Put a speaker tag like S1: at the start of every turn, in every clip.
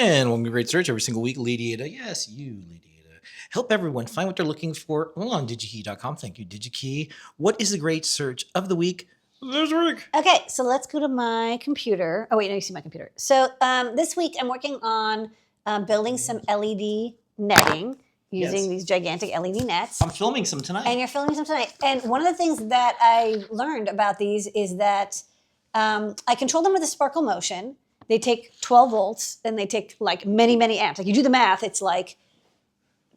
S1: And when we rate search every single week, Lady Ada, yes, you, Lady Ada, help everyone find what they're looking for on digikey.com. Thank you, DigiKey. What is the great search of the week this week?
S2: Okay, so let's go to my computer. Oh, wait, no, you see my computer. So this week I'm working on building some LED netting using these gigantic LED nets.
S1: I'm filming some tonight.
S2: And you're filming some tonight. And one of the things that I learned about these is that I control them with a sparkle motion. They take 12 volts and they take like many, many amps. Like you do the math, it's like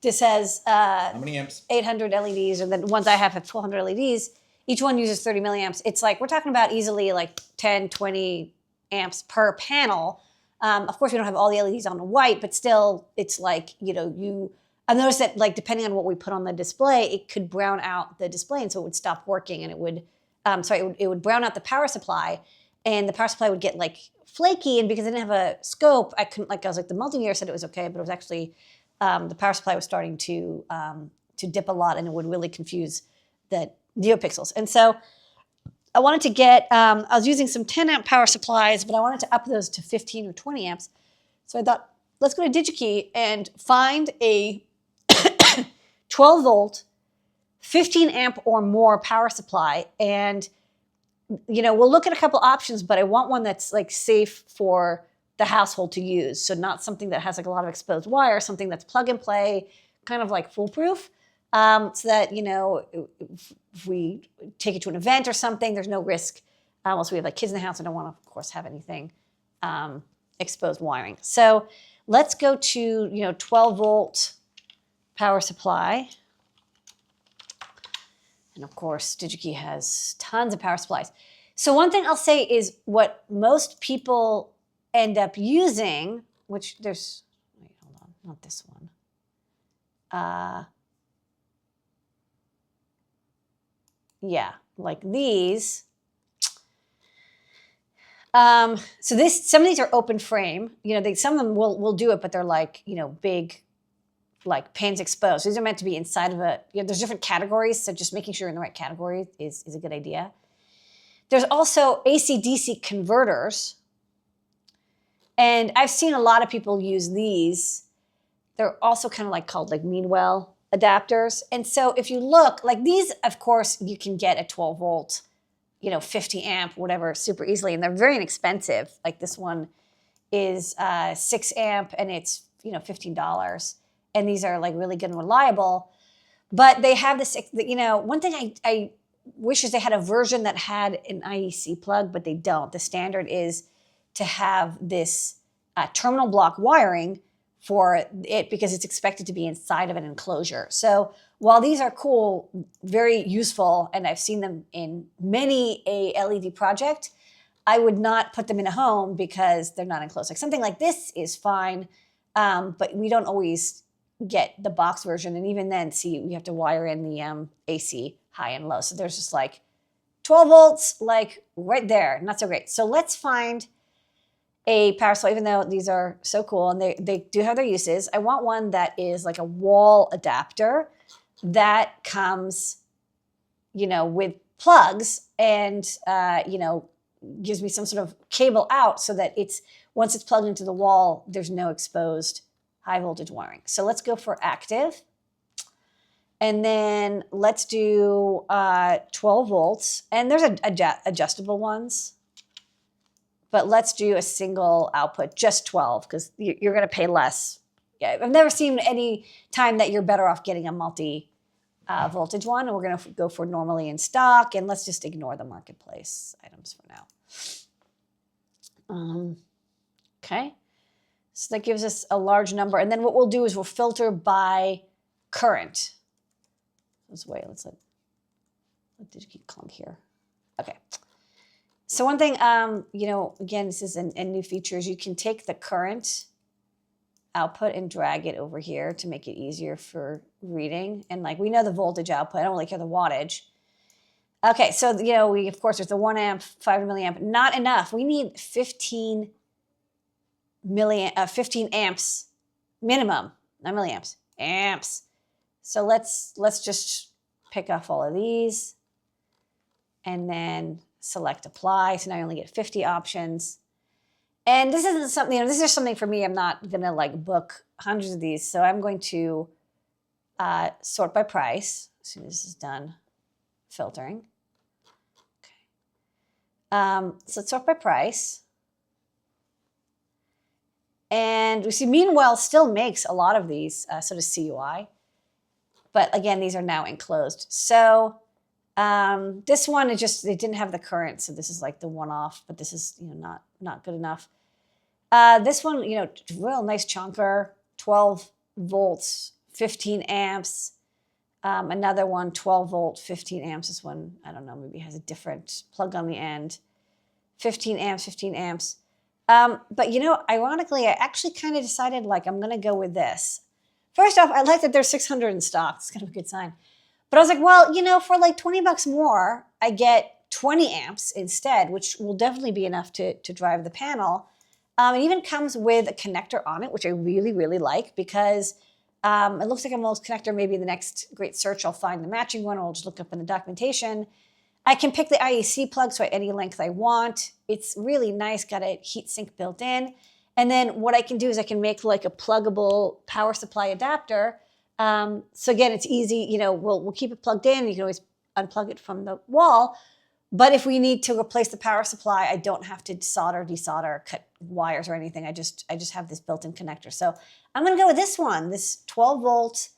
S2: this has
S1: how many amps?
S2: 800 LEDs, or the ones I have 1,200 LEDs. Each one uses 30 milliamps. It's like we're talking about easily like 10, 20 amps per panel. Of course, we don't have all the LEDs on white, but still, it's like, I've noticed that like depending on what we put on the display, it could brown out the display, and so it would stop working, and it would brown out the power supply, and the power supply would get like flaky, and because I didn't have a scope, I couldn't I was like the multimeter said it was okay, but it was actually the power supply was starting to dip a lot, and it would really confuse the NeoPixels. And so I wanted to get, I was using some 10 amp power supplies, but I wanted to up those to 15 or 20 amps. So I thought, let's go to DigiKey and find a 12 volt, 15 amp or more power supply. And, we'll look at a couple options, but I want one that's like safe for the household to use. So not something that has like a lot of exposed wire, something that's plug and play, kind of like foolproof. So that, if we take it to an event or something, there's no risk. Also, we have like kids in the house. I don't want to, of course, have anything exposed wiring. So let's go to, 12 volt power supply. And of course, DigiKey has tons of power supplies. So one thing I'll say is what most people end up using, which there's, wait, hold on, not this one. Yeah, like these. So some of these are open frame. Some of them will do it, but they're like, big, like pans exposed. These are meant to be inside of there's different categories. So just making sure you're in the right category is a good idea. There's also AC-DC converters. And I've seen a lot of people use these. They're also kind of like called like Meanwell adapters. And so if you look, like these, of course, you can get a 12 volt, 50 amp, whatever, super easily. And they're very inexpensive. Like this one is 6 amp and it's, $15. And these are like really good and reliable. But they have this, one thing I wish is they had a version that had an IEC plug, but they don't. The standard is to have this terminal block wiring for it because it's expected to be inside of an enclosure. So while these are cool, very useful, and I've seen them in many a LED project, I would not put them in a home because they're not enclosed. Like something like this is fine, but we don't always get the box version. And even then, we have to wire in the AC high and low. So there's just like 12 volts, like right there. Not so great. So let's find a power supply, even though these are so cool and they do have their uses. I want one that is like a wall adapter that comes, with plugs and, gives me some sort of cable out so that once it's plugged into the wall, there's no exposed high voltage wiring. So let's go for active. And then let's do 12 volts. And there's adjustable ones. But let's do a single output, just 12, because you're going to pay less. Yeah, I've never seen any time that you're better off getting a multi-voltage one. And we're going to go for normally in stock. And let's just ignore the marketplace items for now. Okay. So that gives us a large number. And then what we'll do is we'll filter by current. Let's let DigiKey clunk here. Okay. So one thing, again, this is a new feature, is you can take the current output and drag it over here to make it easier for reading. And like, we know the voltage output. I don't really care the wattage. Okay, so, of course, there's the 1 amp, 5 milliamp. Not enough. We need 15 amps minimum, not milliamps, amps. So let's just pick off all of these and then select apply. So now I only get 50 options. And this isn't something, this is just something for me. I'm not going to like book hundreds of these. So I'm going to sort by price as soon as this is done filtering. Okay. So let's sort by price. And we see Meanwell still makes a lot of these, so does CUI. But again, these are now enclosed. So this one is just, they didn't have the current. So this is like the one-off, but this is, not good enough. This one, real nice chunker, 12 volts, 15 amps. Another one, 12 volt, 15 amps. This one, I don't know, maybe has a different plug on the end. 15 amps, 15 amps. But ironically, I actually kind of decided like I'm going to go with this. First off, I like that there's 600 in stock. It's kind of a good sign. But I was like, well, for like $20 more, I get 20 amps instead, which will definitely be enough to drive the panel. It even comes with a connector on it, which I really, really like because it looks like a Mole's connector. Maybe in the next great search, I'll find the matching one, or I'll just look up in the documentation. I can pick the IEC plug, so at any length I want. It's really nice, got a heat sink built in. And then what I can do is I can make like a pluggable power supply adapter. So again, it's easy, we'll keep it plugged in. You can always unplug it from the wall. But if we need to replace the power supply, I don't have to solder, desolder, cut wires or anything. I just have this built-in connector. So I'm going to go with this one, this 12 volt,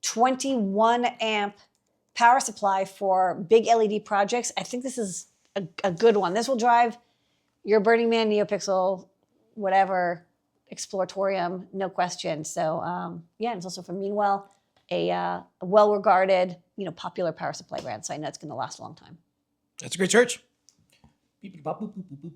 S2: 21 amp power supply for big LED projects. I think this is a good one. This will drive your Burning Man, NeoPixel, whatever, Exploratorium, no question. So it's also from Meanwell, a well-regarded, popular power supply brand. So I know it's going to last a long time.
S1: That's a great search. Beep, beep, bop, boop, boop, boop, boop.